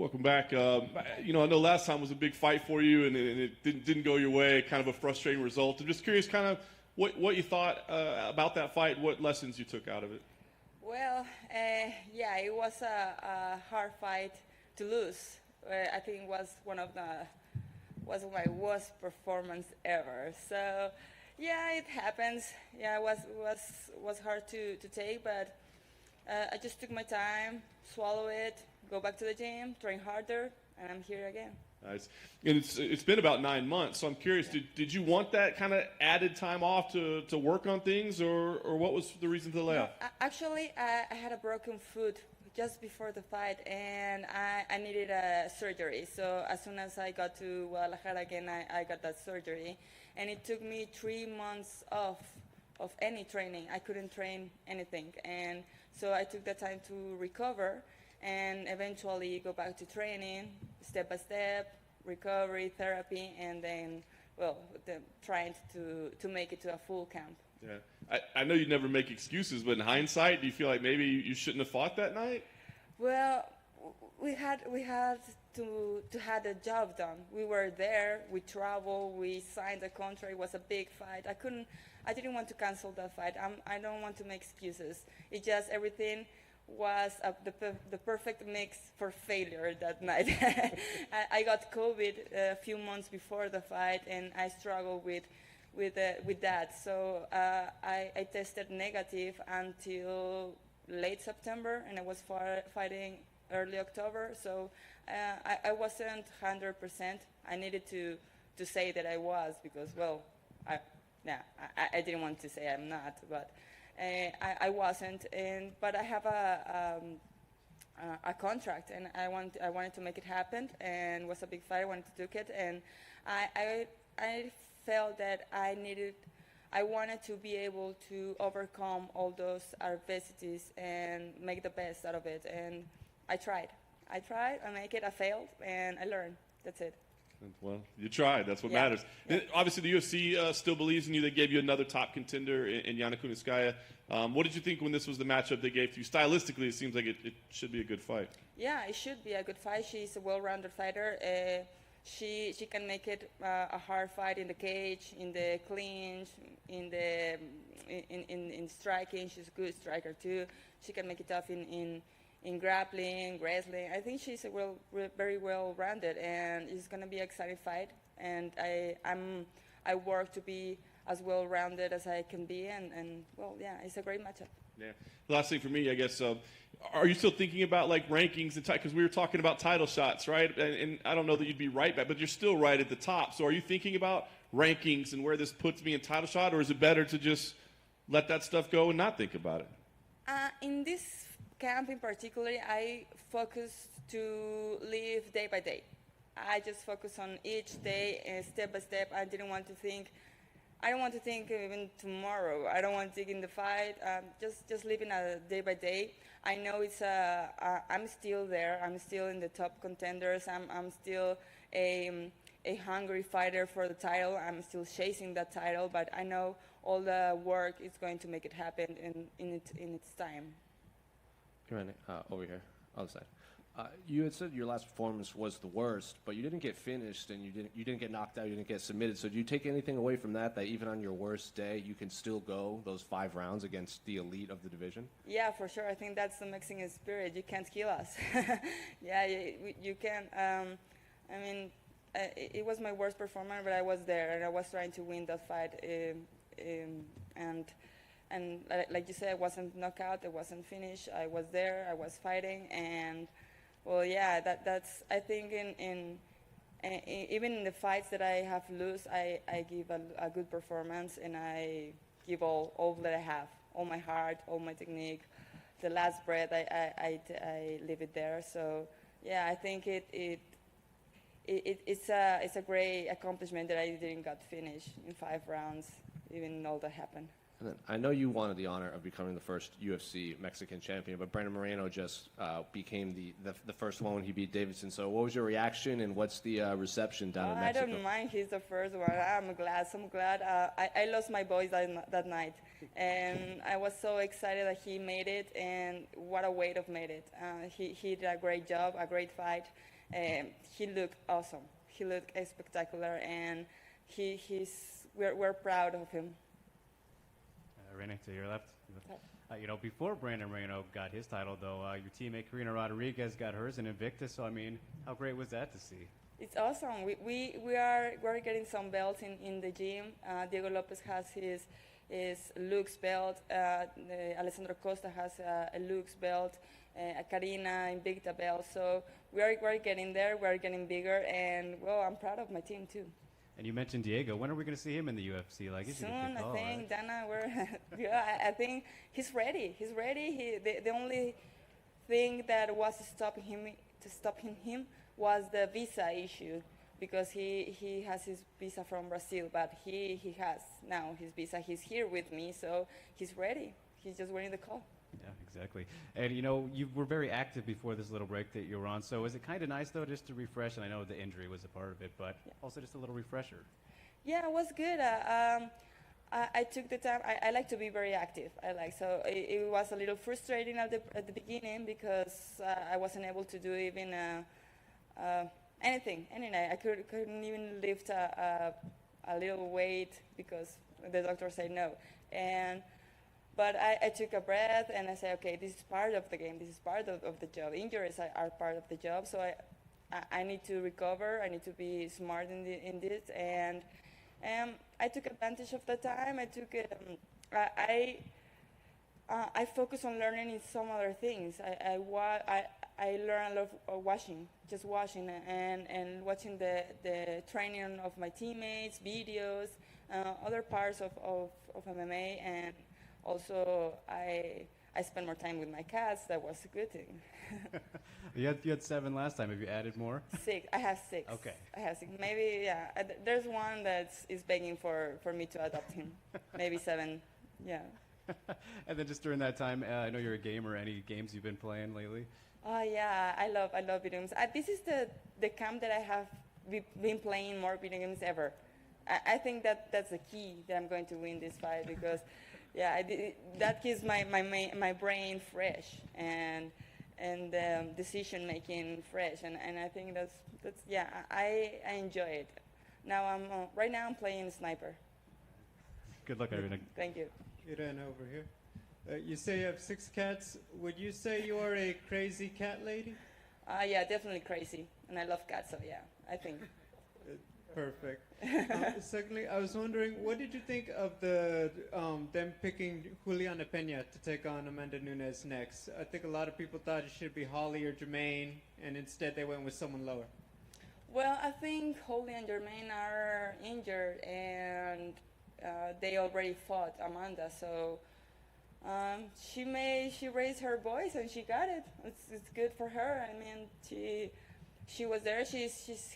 Welcome back. I know last time was a big fight for you, and it didn't go your way. Kind of a frustrating result. I'm just curious, kind of what you thought about that fight. What lessons you took out of it? Well, yeah, it was a hard fight to lose. I think it was one of my worst performance ever. So, yeah, it happens. Yeah, it was hard to take, but I just took my time, swallow it, go back to the gym, train harder, and I'm here again. Nice. And it's been about 9 months, so I'm curious, did you want that kind of added time off to work on things, or what was the reason for the layoff? No, actually, I had a broken foot just before the fight, and I needed a surgery. So as soon as I got to Guadalajara again, I got that surgery, and it took me 3 months off of any training. I couldn't train anything, and so I took the time to recover and eventually go back to training, step by step, recovery, therapy, and then, trying to make it to a full camp. Yeah, I know you never make excuses, but in hindsight, do you feel like maybe you shouldn't have fought that night? Well, we had to have the job done. We were there, we traveled, we signed a contract. It was a big fight. I didn't want to cancel that fight. I don't want to make excuses. It just everything was the perfect mix for failure that night. I got COVID a few months before the fight, and I struggled with that. So I tested negative until late September, and I was fighting early October. So I wasn't 100%. I needed to say that I was, because I didn't want to say I'm not, but I wasn't. But I have a contract, and I wanted to make it happen, and it was a big fight. I wanted to do it, and I felt that I wanted to be able to overcome all those adversities and make the best out of it. And I tried, I make it, I failed, and I learned. That's it. Well, you tried. That's what matters. Yeah. Obviously, the UFC still believes in you. They gave you another top contender in Yana Kunitskaya. What did you think when this was the matchup they gave to you? Stylistically, it seems like it should be a good fight. Yeah, it should be a good fight. She's a well-rounded fighter. She can make it a hard fight in the cage, in the clinch, in striking. She's a good striker too. She can make it tough in grappling, wrestling. I think she's very well-rounded, and it's going to be an exciting fight. And I work to be as well-rounded as I can be, and it's a great matchup. Yeah. The last thing for me, I guess, are you still thinking about like rankings and because we were talking about title shots, right? And I don't know that you'd be right back, but you're still right at the top. So are you thinking about rankings and where this puts me in title shot, or is it better to just let that stuff go and not think about it? In this camp in particular, I focus to live day by day. I just focus on each day, step by step. I don't want to think even tomorrow. I don't want to think in the fight. Just living a day by day. I know I'm still there. I'm still in the top contenders. I'm still a hungry fighter for the title. I'm still chasing that title, but I know all the work is going to make it happen in its time. Irene, over here, other side. You had said your last performance was the worst, but you didn't get finished, and you didn't get knocked out, you didn't get submitted. So do you take anything away from that even on your worst day, you can still go those 5 rounds against the elite of the division? Yeah, for sure. I think that's the Mexican spirit. You can't kill us. Yeah, you can. It was my worst performance, but I was there, and I was trying to win that fight. And like you said, I wasn't knocked out, I wasn't finished. I was there, I was fighting, and that's I think even in the fights that I have lost, I give a good performance, and I give all that I have, all my heart, all my technique. The last breath, I leave it there. So yeah, I think it's a great accomplishment that I didn't got finished in 5 rounds, even all that happened. And then I know you wanted the honor of becoming the first UFC Mexican champion, but Brandon Moreno just became the first one when he beat Davidson. So what was your reaction, and what's the reception down in I Mexico? don't mind. He's the first one. I'm glad. So I'm glad. I lost my voice that night, and I was so excited that he made it, and what a way to made it. He did a great job, a great fight. He looked awesome. He looked spectacular, and we're proud of him. Irene, to your left. Before Brandon Moreno got his title, though, your teammate Karina Rodriguez got hers in Invictus. So, I mean, how great was that to see? It's awesome. We're getting some belts in the gym. Diego Lopez has his Luke's belt. Alessandro Costa has a Luke's belt. Karina Invicta belt. So we're getting there. We're getting bigger, and well, I'm proud of my team too. And you mentioned Diego. When are we going to see him in the UFC? Like, Soon, I think. Right? Dana, I think he's ready. He's ready. The only thing that was stopping him was the visa issue, because he has his visa from Brazil, but he has now his visa. He's here with me, so he's ready. He's just waiting the call. Yeah, exactly. And, you were very active before this little break that you were on. So is it kind of nice, though, just to refresh? And I know the injury was a part of it, but also just a little refresher. Yeah, it was good. I took the time. I like to be very active. So it was a little frustrating at the beginning, because I wasn't able to do even anything. I couldn't even lift a little weight because the doctor said no. But I took a breath, and I said, okay, this is part of the game. This is part of the job. Injuries are part of the job, so I need to recover. I need to be smart in this, and I took advantage of the time. I focus on learning in some other things. I learn a lot of watching and watching the training of my teammates, videos, other parts of MMA, and also I spend more time with my cats. That was a good thing. You had 7 last time. Have you added more? 6. I have 6. Okay. I have 6. Maybe, yeah. There's one that is begging for me to adopt him. Maybe 7. Yeah. And then just during that time, I know you're a gamer. Any games you've been playing lately? Oh yeah, I love video games. This is the camp that I have been playing more video games ever. I think that's the key that I'm going to win this fight, because that keeps my brain fresh and decision making fresh, and I think that's I enjoy it. Now right now I'm playing Sniper. Good luck, Irene. Thank you. Irene over here. You say you have 6 cats. Would you say you are a crazy cat lady? Yeah, definitely crazy, and I love cats, so yeah, I think. Perfect. Secondly, I was wondering, what did you think of them picking Juliana Pena to take on Amanda Nunes next? I think a lot of people thought it should be Holly or Jermaine, and instead they went with someone lower. Well, I think Holly and Jermaine are injured, and they already fought Amanda, so she raised her voice and she got it. It's good for her. I mean, she was there. She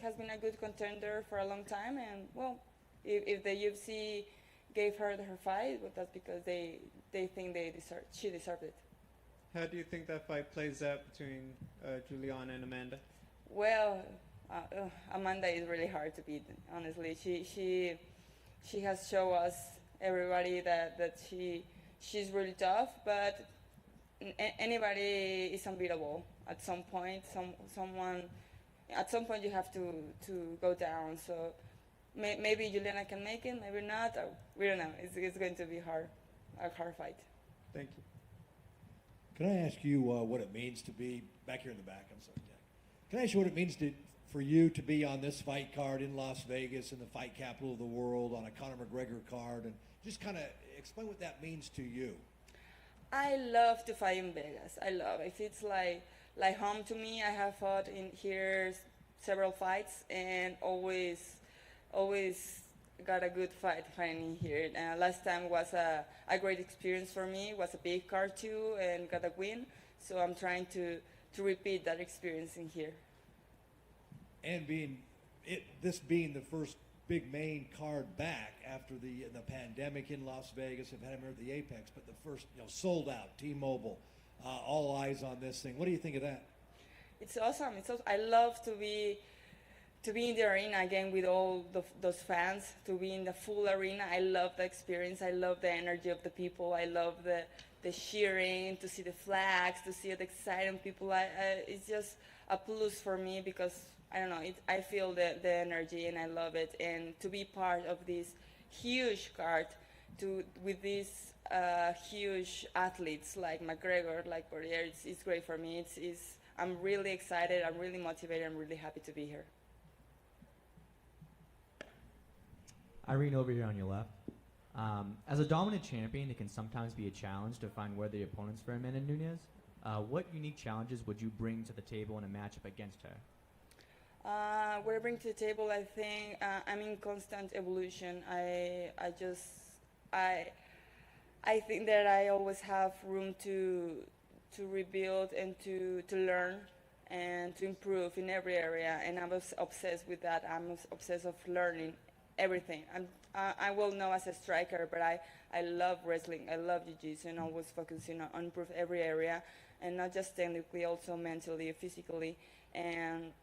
has been a good contender for a long time, and well, if the UFC gave her fight, well, that's because they think she deserved it. How do you think that fight plays out between Juliana and Amanda? Well, Amanda is really hard to beat. Honestly, she has shown us, everybody, that she's really tough, but anybody is unbeatable at some point. At some point you have to go down. So maybe Juliana can make it, maybe not. We don't know. It's going to be a hard fight. Thank you. Can I ask you what it means to be back here in the back? I'm sorry, Jack. Can I ask you what it means for you to be on this fight card in Las Vegas, in the fight capital of the world, on a Conor McGregor card, and just kind of explain what that means to you? I love to fight in Vegas. I love it. It's like home to me. I have fought in here several fights, and always got a good fight fighting here. Last time was a great experience for me. It was a big card too, and got a win. So I'm trying to repeat that experience in here. And this being the first big main card back after the pandemic in Las Vegas. Have had him here at the Apex, but the first, sold out, T-Mobile, all eyes on this thing. What do you think of that? It's awesome. It's awesome. I love to be in the arena again with all those fans, to be in the full arena. I love the experience. I love the energy of the people. I love the cheering, to see the flags, to see the exciting people. It's just a plus for me because, I don't know, I feel the energy and I love it. And to be part of this huge card with these huge athletes like McGregor, like Poirier, it's great for me. I'm really excited. I'm really motivated. I'm really happy to be here. Irene, over here on your left. As a dominant champion, it can sometimes be a challenge to find worthy opponents for Amanda Nunes. What unique challenges would you bring to the table in a matchup against her? What I bring to the table, I think I'm in constant evolution. I think that I always have room to rebuild and to learn and to improve in every area. And I'm obsessed with that. I'm obsessed of learning everything. I will know as a striker, but I love wrestling. I love jiu-jitsu, and always focusing on improve every area, and not just technically, also mentally, physically, and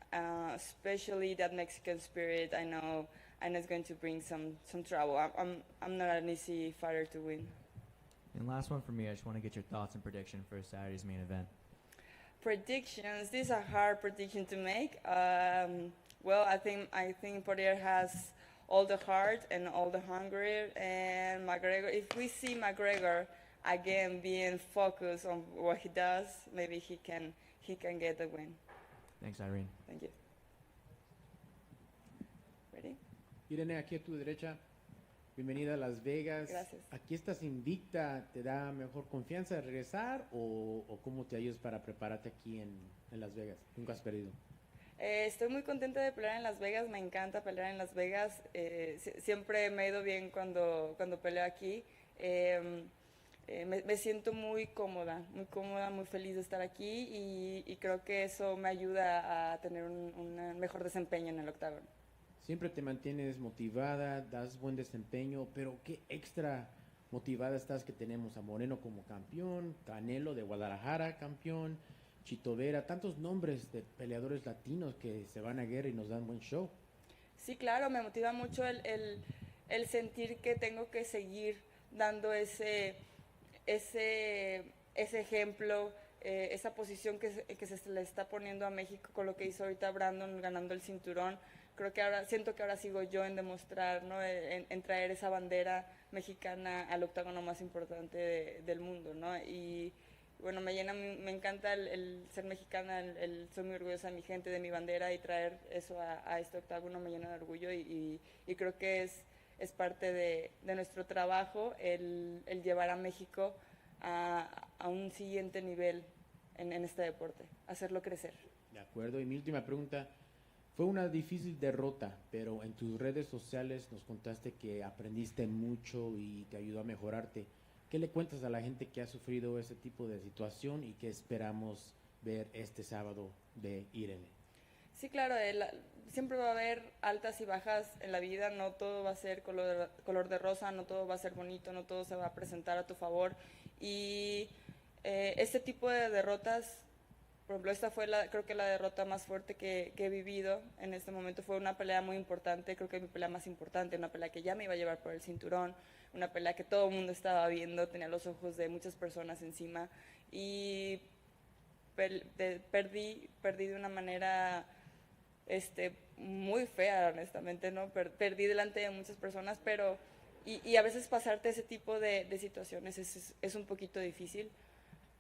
especially that Mexican spirit. I know it's going to bring some trouble. I'm not an easy fighter to win. And last one for me, I just want to get your thoughts and prediction for Saturday's main event. Predictions. This is a hard prediction to make. Well, I think Poirier has all the heart and all the hunger, and McGregor. If we see McGregor again being focused on what he does, maybe he can get the win. Thanks, Irene. Thank you. Ready? Irene, aquí a tu derecha. Bienvenida a Las Vegas. Gracias. Aquí estás invicta, ¿te da mejor confianza de regresar o cómo te ayudas para prepararte aquí en Las Vegas? Nunca has perdido. Estoy muy contenta de pelear en Las Vegas, me encanta pelear en Las Vegas. Siempre me ha ido bien cuando peleo aquí. Me siento muy cómoda, muy feliz de estar aquí y creo que eso me ayuda a tener un mejor desempeño en el octágono. Siempre te mantienes motivada, das buen desempeño, pero qué extra motivada estás que tenemos a Moreno como campeón, Canelo de Guadalajara campeón, Chito Vera, tantos nombres de peleadores latinos que se van a guerra y nos dan buen show. Sí, claro, me motiva mucho el sentir que tengo que seguir dando ese ejemplo, esa posición que se le está poniendo a México con lo que hizo ahorita Brandon ganando el cinturón. Creo que siento que ahora sigo yo en demostrar, ¿no? en traer esa bandera mexicana al octágono más importante del mundo, ¿no? Y bueno, me encanta el ser mexicana, soy muy orgullosa de mi gente, de mi bandera, y traer eso a este octágono me llena de orgullo y creo que es parte de nuestro trabajo el llevar a México a un siguiente nivel en este deporte, hacerlo crecer. De acuerdo, y mi última pregunta, fue una difícil derrota, pero en tus redes sociales nos contaste que aprendiste mucho y te ayudó a mejorarte. ¿Qué le cuentas a la gente que ha sufrido ese tipo de situación y que esperamos ver este sábado de Irene? Sí, claro, siempre va a haber altas y bajas en la vida, no todo va a ser color de rosa, no todo va a ser bonito, no todo se va a presentar a tu favor. Y este tipo de derrotas, por ejemplo, esta fue creo que la derrota más fuerte que he vivido en este momento. Fue una pelea muy importante, creo que mi pelea más importante, una pelea que ya me iba a llevar por el cinturón, una pelea que todo el mundo estaba viendo, tenía los ojos de muchas personas encima y perdí de una manera muy fea, honestamente, ¿no? Perdí delante de muchas personas, pero y a veces pasarte ese tipo de situaciones es un poquito difícil,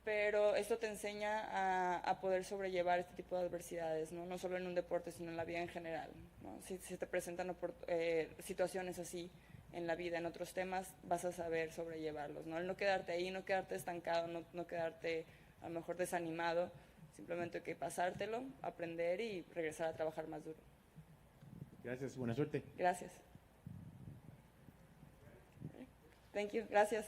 pero esto te enseña a poder sobrellevar este tipo de adversidades, ¿no? No solo en un deporte, sino en la vida en general, ¿no? Si te presentan situaciones así en la vida, en otros temas, vas a saber sobrellevarlos, ¿no? El no quedarte ahí, no quedarte estancado, no quedarte a lo mejor desanimado, simplemente hay que pasártelo, aprender y regresar a trabajar más duro. Gracias, buena suerte. Gracias. Thank you, gracias.